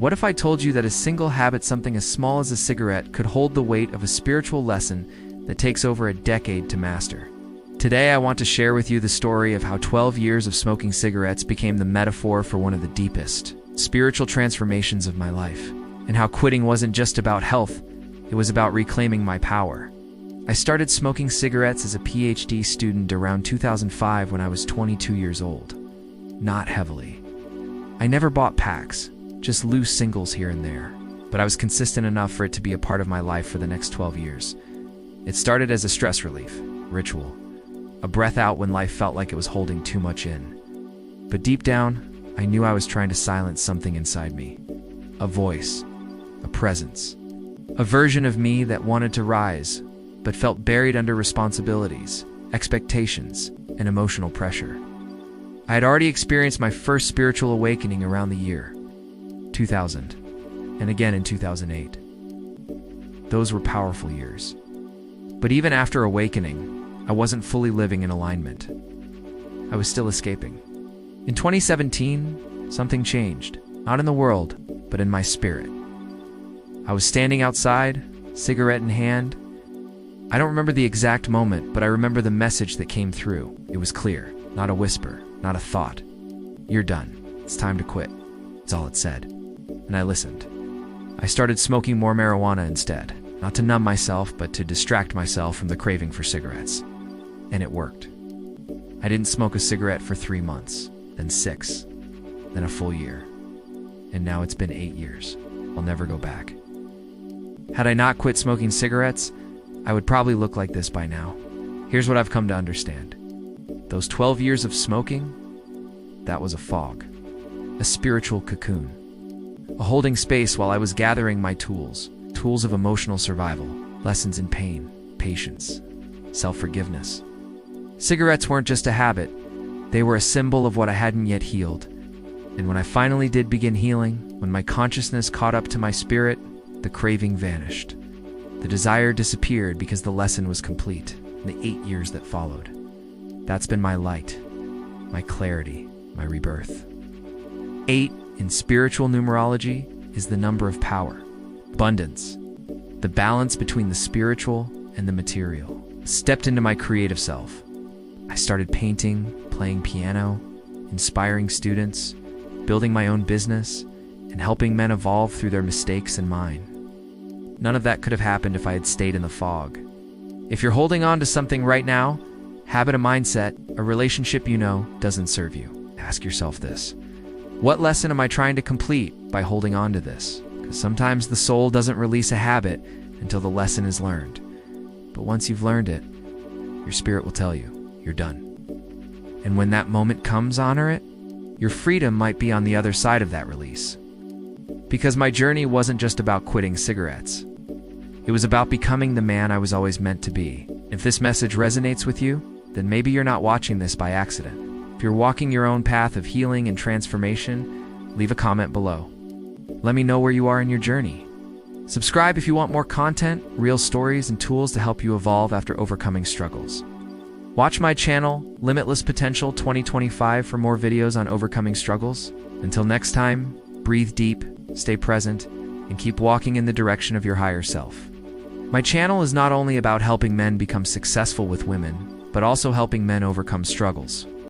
What if I told you that a single habit, something as small as a cigarette, could hold the weight of a spiritual lesson that takes over a decade to master? Today, I want to share with you the story of how 12 years of smoking cigarettes became the metaphor for one of the deepest spiritual transformations of my life, and how quitting wasn't just about health, it was about reclaiming my power. I started smoking cigarettes as a PhD student around 2005 when I was 22 years old. Not heavily. I never bought packs, just loose singles here and there, but I was consistent enough for it to be a part of my life for the next 12 years. It started as a stress relief ritual, a breath out when life felt like it was holding too much in. But deep down, I knew I was trying to silence something inside me. A voice, a presence, a version of me that wanted to rise, but felt buried under responsibilities, expectations, and emotional pressure. I had already experienced my first spiritual awakening around the year 2000, and again in 2008. Those were powerful years. But even after awakening, I wasn't fully living in alignment. I was still escaping. In 2017, something changed, not in the world, but in my spirit. I was standing outside, cigarette in hand. I don't remember the exact moment, but I remember the message that came through. It was clear, not a whisper, not a thought. You're done. It's time to quit. That's all it said. And I listened. I started smoking more marijuana instead, not to numb myself, but to distract myself from the craving for cigarettes. And it worked. I didn't smoke a cigarette for 3 months, then 6, then a full year. And now it's been 8 years. I'll never go back. Had I not quit smoking cigarettes, I would probably look like this by now. Here's what I've come to understand. Those 12 years of smoking, that was a fog, a spiritual cocoon, a holding space while I was gathering my tools of emotional survival, lessons in pain, patience, self-forgiveness. Cigarettes weren't just a habit, they were a symbol of what I hadn't yet healed. And when I finally did begin healing, when my consciousness caught up to my spirit, the craving vanished. The desire disappeared because the lesson was complete in the 8 years that followed. That's been my light, my clarity, my rebirth. 8 in spiritual numerology is the number of power, abundance, the balance between the spiritual and the material. I stepped into my creative self. I started painting, playing piano, inspiring students, building my own business, and helping men evolve through their mistakes and mine. None of that could have happened if I had stayed in the fog. If you're holding on to something right now, habit, a mindset, a relationship you know doesn't serve you, ask yourself this. What lesson am I trying to complete by holding on to this? Because sometimes the soul doesn't release a habit until the lesson is learned. But once you've learned it, your spirit will tell you, you're done. And when that moment comes, honor it. Your freedom might be on the other side of that release. Because my journey wasn't just about quitting cigarettes. It was about becoming the man I was always meant to be. If this message resonates with you, then maybe you're not watching this by accident. If you're walking your own path of healing and transformation, leave a comment below. Let me know where you are in your journey. Subscribe if you want more content, real stories, and tools to help you evolve after overcoming struggles. Watch my channel, Limitless Potential 2025, for more videos on overcoming struggles. Until next time, breathe deep, stay present, and keep walking in the direction of your higher self. My channel is not only about helping men become successful with women, but also helping men overcome struggles.